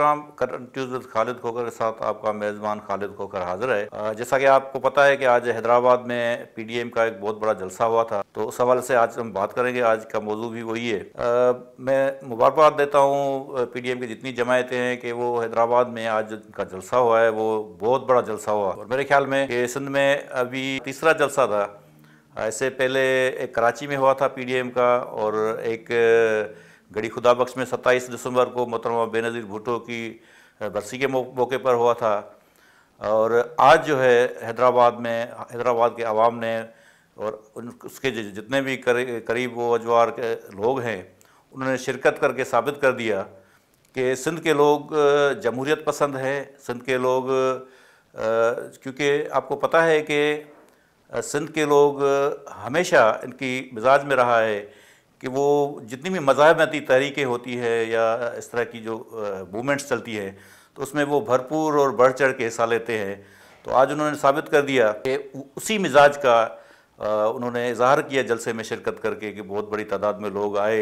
Programme current news with خالد کھوکر کے ساتھ آپ کا میزبان خالد کھوکر حاضر ہے۔ جیسا کہ آپ کو پتہ ہے کہ آج حیدرآباد میں پی ڈی ایم کا ایک بہت بڑا جلسہ ہوا تھا، تو اس حوالے سے آج ہم بات کریں گے۔ آج کا موضوع بھی وہی ہے۔ میں مبارکباد دیتا ہوں پی ڈی ایم کی جتنی جماعتیں ہیں کہ وہ حیدرآباد میں آج کا جلسہ ہوا ہے، وہ بہت بڑا جلسہ ہوا، اور میرے خیال میں کہ سندھ میں ابھی تیسرا جلسہ تھا۔ اس سے پہلے ایک کراچی میں ہوا تھا پی ڈی ایم کا، اور ایک گڑھی خدا بخش میں 27 دسمبر کو محترمہ بے نظیر بھٹو کی برسی کے موقع پر ہوا تھا۔ اور آج جو ہے حیدرآباد کے عوام نے اور اس کے جتنے بھی قریب و اجوار کے لوگ ہیں، انہوں نے شرکت کر کے ثابت کر دیا کہ سندھ کے لوگ جمہوریت پسند ہیں۔ سندھ کے لوگ کیونکہ آپ کو پتہ ہے کہ سندھ کے لوگ ہمیشہ ان کی مزاج میں رہا ہے کہ وہ جتنی بھی مزاحمتی تحریکیں ہوتی ہے یا اس طرح کی جو موومنٹس چلتی ہیں، تو اس میں وہ بھرپور اور بڑھ چڑھ کے حصہ لیتے ہیں۔ تو آج انہوں نے ثابت کر دیا کہ اسی مزاج کا انہوں نے اظہار کیا جلسے میں شرکت کر کے، کہ بہت بڑی تعداد میں لوگ آئے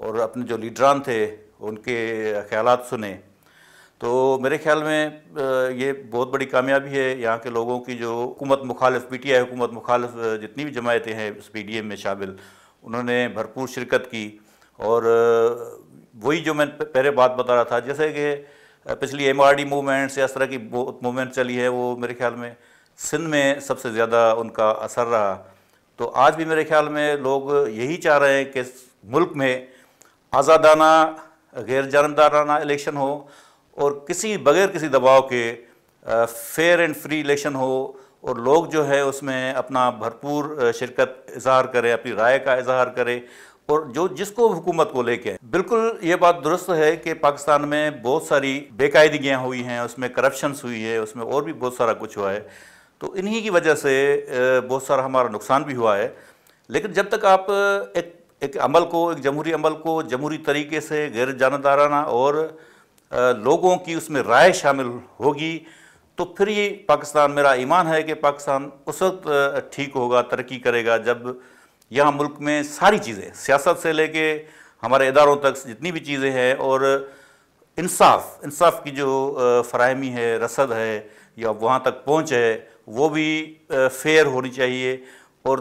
اور اپنے جو لیڈران تھے ان کے خیالات سنے۔ تو میرے خیال میں یہ بہت بڑی کامیابی ہے یہاں کے لوگوں کی، جو حکومت مخالف پی ٹی آئی حکومت مخالف جتنی بھی جماعتیں ہیں اس پی ڈی ایم میں شامل، انہوں نے بھرپور شرکت کی۔ اور وہی جو میں پہلے بات بتا رہا تھا، جیسے کہ پچھلی ایم آر ڈی موومنٹس یا اس طرح کی بہت موومنٹ چلی ہے، وہ میرے خیال میں سندھ میں سب سے زیادہ ان کا اثر رہا۔ تو آج بھی میرے خیال میں لوگ یہی چاہ رہے ہیں کہ ملک میں آزادانہ غیر جانبدارانہ الیکشن ہو، اور بغیر کسی دباؤ کے فیئر اینڈ فری الیکشن ہو، اور لوگ جو ہے اس میں اپنا بھرپور شرکت اظہار کرے، اپنی رائے کا اظہار کرے، اور جس کو حکومت کو لے کے بالکل یہ بات درست ہے کہ پاکستان میں بہت ساری بے قاعدگیاں ہوئی ہیں، اس میں کرپشنس ہوئی ہے، اس میں اور بھی بہت سارا کچھ ہوا ہے، تو انہی کی وجہ سے بہت سارا ہمارا نقصان بھی ہوا ہے۔ لیکن جب تک آپ ایک جمہوری عمل کو جمہوری طریقے سے غیر جانبدارانہ اور لوگوں کی اس میں رائے شامل ہوگی، تو پھر یہ پاکستان، میرا ایمان ہے کہ پاکستان اس وقت ٹھیک ہوگا، ترقی کرے گا، جب یہاں ملک میں ساری چیزیں، سیاست سے لے کے ہمارے اداروں تک جتنی بھی چیزیں ہیں، اور انصاف کی جو فراہمی ہے، رسد ہے یا وہاں تک پہنچ ہے، وہ بھی فیئر ہونی چاہیے۔ اور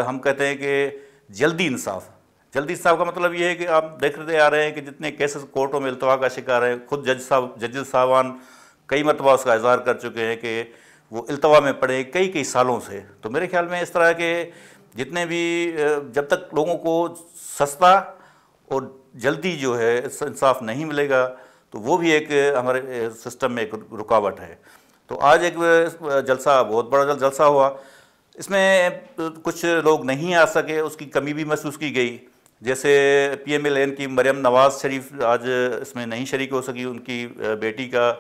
ہم کہتے ہیں کہ جلدی انصاف کا مطلب یہ ہے کہ آپ دیکھتے آ رہے ہیں کہ جتنے کیسز کورٹوں میں التوا کا شکار ہیں، خود ججز صاحبان کئی مرتبہ اس کا اظہار کر چکے ہیں کہ وہ التوا میں پڑے کئی سالوں سے۔ تو میرے خیال میں اس طرح کے جتنے بھی جب تک لوگوں کو سستا اور جلدی جو ہے انصاف نہیں ملے گا، تو وہ بھی ایک ہمارے سسٹم میں ایک رکاوٹ ہے۔ تو آج ایک جلسہ، بہت بڑا جلسہ ہوا، اس میں کچھ لوگ نہیں آ سکے، اس کی کمی بھی محسوس کی گئی۔ جیسے پی ایم ایل این کی مریم نواز شریف آج اس میں نہیں شریک ہو سکی، ان کی بیٹی کا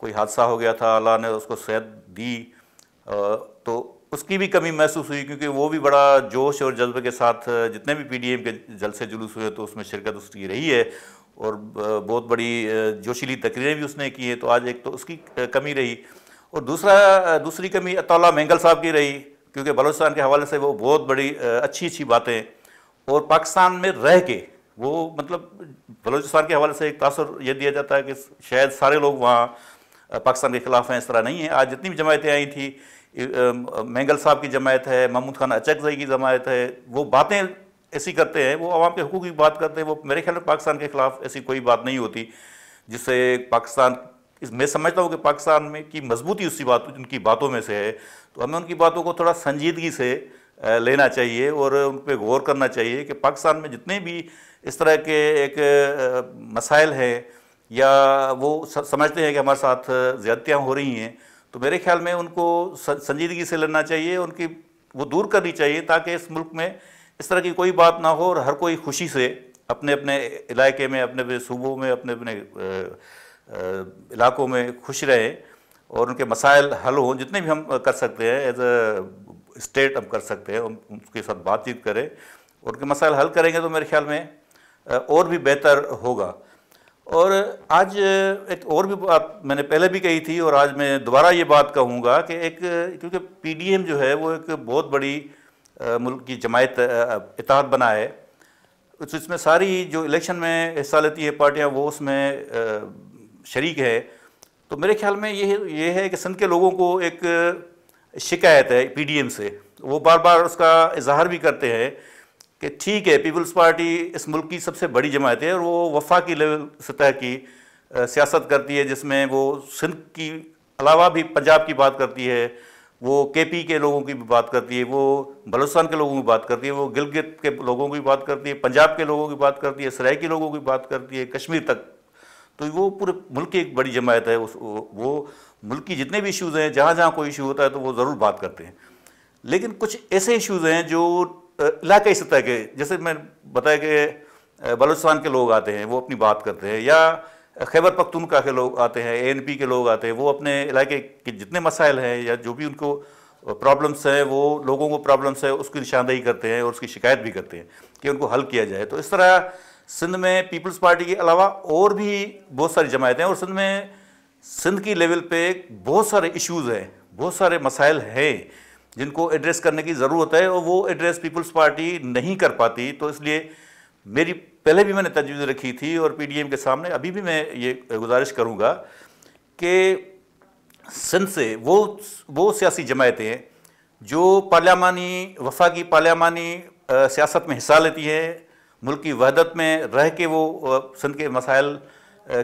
کوئی حادثہ ہو گیا تھا، اللہ نے اس کو صحت دی، تو اس کی بھی کمی محسوس ہوئی، کیونکہ وہ بھی بڑا جوش اور جذبے کے ساتھ جتنے بھی پی ڈی ایم کے جلسے جلوس ہوئے تو اس میں شرکت اس کی رہی ہے، اور بہت بڑی جوشیلی تقریریں بھی اس نے کی ہیں۔ تو آج ایک تو اس کی کمی رہی، اور دوسری کمی اطالعہ مینگل صاحب کی رہی، کیونکہ بلوچستان کے حوالے سے وہ بہت بڑی اچھی باتیں، اور پاکستان میں رہ کے وہ مطلب بلوچستان کے حوالے سے ایک تاثر یہ دیا جاتا ہے کہ شاید سارے لوگ وہاں پاکستان کے خلاف ہیں، اس طرح نہیں ہے۔ آج جتنی بھی جماعتیں آئی تھیں، مینگل صاحب کی جماعت ہے، محمود خان اچکزئی کی جماعت ہے، وہ باتیں ایسی کرتے ہیں، وہ عوام کے حقوق کی بات کرتے ہیں، وہ میرے خیال میں پاکستان کے خلاف ایسی کوئی بات نہیں ہوتی جس سے پاکستان، میں سمجھتا ہوں کہ پاکستان میں کی مضبوطی ان کی باتوں میں سے ہے۔ تو ہمیں ان کی باتوں کو تھوڑا سنجیدگی سے لینا چاہیے اور ان پہ غور کرنا چاہیے کہ پاکستان میں جتنے بھی اس طرح کے ایک مسائل ہیں، یا وہ سمجھتے ہیں کہ ہمارے ساتھ زیادتیاں ہو رہی ہیں، تو میرے خیال میں ان کو سنجیدگی سے لینا چاہیے، وہ دور کرنی چاہیے، تاکہ اس ملک میں اس طرح کی کوئی بات نہ ہو، اور ہر کوئی خوشی سے اپنے علاقے میں، اپنے صوبوں میں، اپنے علاقوں میں خوش رہیں، اور ان کے مسائل حل ہوں، جتنے بھی ہم کر سکتے ہیں ایز اے اسٹیٹ ہم کر سکتے ہیں، ان کے ساتھ بات چیت کریں، اور ان کے مسائل حل کریں گے تو میرے خیال میں اور بھی بہتر ہوگا۔ اور آج ایک اور بھی بات میں نے پہلے بھی کہی تھی، اور آج میں دوبارہ یہ بات کہوں گا کہ کیونکہ پی ڈی ایم جو ہے وہ ایک بہت بڑی ملک کی جماعت اتحاد بنا ہے، اس میں ساری جو الیکشن میں حصہ لیتی ہے پارٹیاں، وہ اس میں شریک ہے. تو میرے خیال میں یہ ہے کہ سندھ کے لوگوں کو ایک شکایت ہے پی ڈی ایم سے. وہ بار بار اس کا اظہار بھی کرتے ہیں کہ ٹھیک ہے پیپلز پارٹی اس ملک کی سب سے بڑی جماعت ہے اور وہ وفاقی لیول سطح کی سیاست کرتی ہے, جس میں وہ سندھ کی علاوہ بھی پنجاب کی بات کرتی ہے, وہ کے پی کے لوگوں کی بھی بات کرتی ہے, وہ بلوچستان کے لوگوں کی بات کرتی ہے, وہ گلگت کے لوگوں کی بات کرتی ہے, پنجاب کے لوگوں کی بات کرتی ہے, سرائکی لوگوں کی بات کرتی ہے, کشمیر تک. تو وہ پورے ملک کی ایک بڑی جماعت ہے. وہ ملک کی جتنے بھی ایشوز ہیں, جہاں جہاں کوئی ایشو ہوتا ہے تو وہ ضرور بات کرتے ہیں. لیکن کچھ ایسے ایشوز ہیں جو علاقائی سطح کے, جیسے میں بتایا کہ بلوچستان کے لوگ آتے ہیں وہ اپنی بات کرتے ہیں, یا خیبر پختونخوا کے لوگ آتے ہیں, اے این پی کے لوگ آتے ہیں, وہ اپنے علاقے کے جتنے مسائل ہیں یا جو بھی ان کو پرابلمس ہیں, وہ لوگوں کو پرابلمس ہے اس کی نشاندہی کرتے ہیں اور اس کی شکایت بھی کرتے ہیں کہ ان کو حل کیا جائے. تو اس طرح سندھ میں پیپلز پارٹی کے علاوہ اور بھی بہت ساری جماعتیں ہیں, اور سندھ کی لیول پہ بہت سارے ایشوز ہیں, بہت سارے مسائل ہیں جن کو ایڈریس کرنے کی ضرورت ہے, اور وہ ایڈریس پیپلز پارٹی نہیں کر پاتی. تو اس لیے میری پہلے بھی میں نے تجویز رکھی تھی اور پی ڈی ایم کے سامنے ابھی بھی میں یہ گزارش کروں گا کہ سندھ سے وہ سیاسی جماعتیں ہیں جو وفاقی پارلیمانی سیاست میں حصہ لیتی ہیں, ملک کی وحدت میں رہ کے وہ سندھ کے مسائل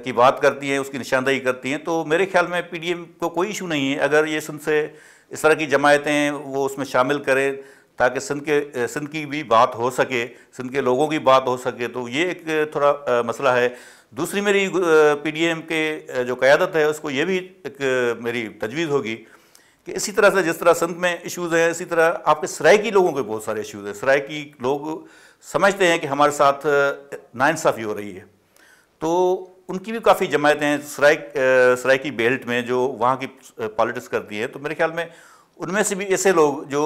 کی بات کرتی ہیں, اس کی نشاندہی کرتی ہیں. تو میرے خیال میں پی ڈی ایم کو کوئی ایشو نہیں ہے اگر یہ سندھ سے اس طرح کی جماعتیں وہ اس میں شامل کریں تاکہ سندھ کی بھی بات ہو سکے, سندھ کے لوگوں کی بات ہو سکے. تو یہ ایک تھوڑا مسئلہ ہے. دوسری میری پی ڈی ایم کے جو قیادت ہے اس کو یہ بھی ایک میری تجویز ہوگی کہ اسی طرح سے جس طرح سندھ میں ایشوز ہیں, اسی طرح آپ کے سرائکی لوگوں کے بہت سارے ایشوز ہیں. سرائکی لوگ سمجھتے ہیں کہ ہمارے ساتھ ناانصافی ہو رہی ہے, تو ان کی بھی کافی جماعتیں ہیں سرائکی بیلٹ میں جو وہاں کی پالیٹکس کرتی ہیں. تو میرے خیال میں ان میں سے بھی ایسے لوگ جو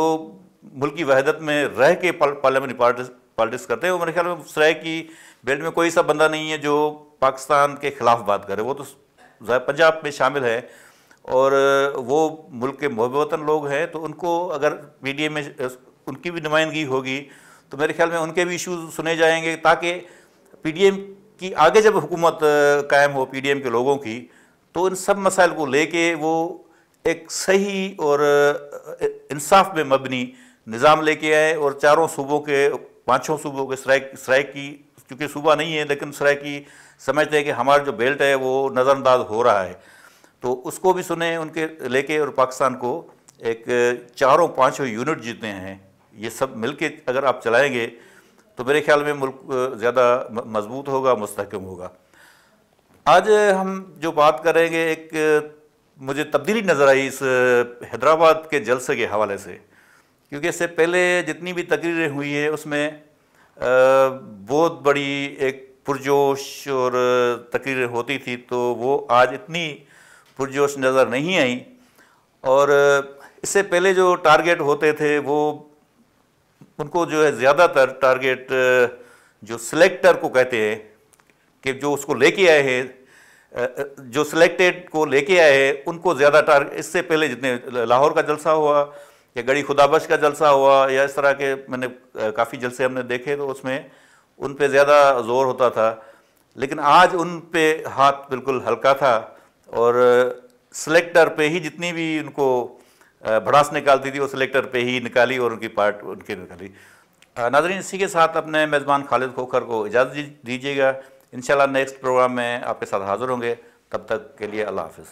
ملک کی وحدت میں رہ کے پارلیمنٹ پالیٹکس کرتے ہیں, وہ میرے خیال میں سرائکی بیلٹ میں کوئی ایسا بندہ نہیں ہے جو پاکستان کے خلاف بات کرے. وہ تو پنجاب میں شامل ہے اور وہ ملک کے محب وطن لوگ ہیں, تو ان کو اگر پی ڈی ایم میں ان کی بھی نمائندگی ہوگی تو میرے خیال میں ان کے بھی ایشوز سنے جائیں گے, تاکہ پی ڈی ایم کی آگے جب حکومت قائم ہو پی ڈی ایم کے لوگوں کی, تو ان سب مسائل کو لے کے وہ ایک صحیح اور انصاف میں مبنی نظام لے کے آئے, اور چاروں صوبوں کے 5 صوبوں کے سرائکی چونکہ صوبہ نہیں ہے لیکن سرائکی سمجھتے ہیں کہ ہمارا جو بیلٹ ہے وہ نظر انداز ہو رہا ہے, تو اس کو بھی سنیں ان کے لے کے, اور پاکستان کو ایک 4-5 یونٹ جتنے ہیں یہ سب مل کے اگر آپ چلائیں گے تو میرے خیال میں ملک زیادہ مضبوط ہوگا, مستحکم ہوگا. آج ہم جو بات کریں گے, ایک مجھے تبدیلی نظر آئی اس حیدرآباد کے جلسے کے حوالے سے, کیونکہ اس سے پہلے جتنی بھی تقریریں ہوئی ہیں اس میں بہت بڑی ایک پرجوش اور تقریریں ہوتی تھی, تو وہ آج اتنی پرجوش نظر نہیں آئیں. اور اس سے پہلے جو ٹارگیٹ ہوتے تھے وہ ان کو جو ہے زیادہ تر ٹارگیٹ جو سلیکٹر کو کہتے ہیں کہ جو اس کو لے کے آئے ہیں, جو سلیکٹڈ کو لے کے آئے ہیں ان کو زیادہ اس سے پہلے جتنے لاہور کا جلسہ ہوا یا گڑھی خدا بخش کا جلسہ ہوا یا اس طرح کے میں نے کافی جلسے ہم نے دیکھے, تو اس میں ان پہ زیادہ زور ہوتا تھا. لیکن آج ان پہ ہاتھ بالکل ہلکا تھا, اور سلیکٹر پہ ہی جتنی بھی ان کو بھڑاس نکالتی تھی وہ سلیکٹر پہ ہی نکالی اور ان کی پارٹ ان کی نکالی. ناظرین, اسی کے ساتھ اپنے میزبان خالد کھوکھر کو اجازت دیجیے گا. انشاءاللہ نیکسٹ پروگرام میں آپ کے ساتھ حاضر ہوں گے. تب تک کے لیے اللہ حافظ.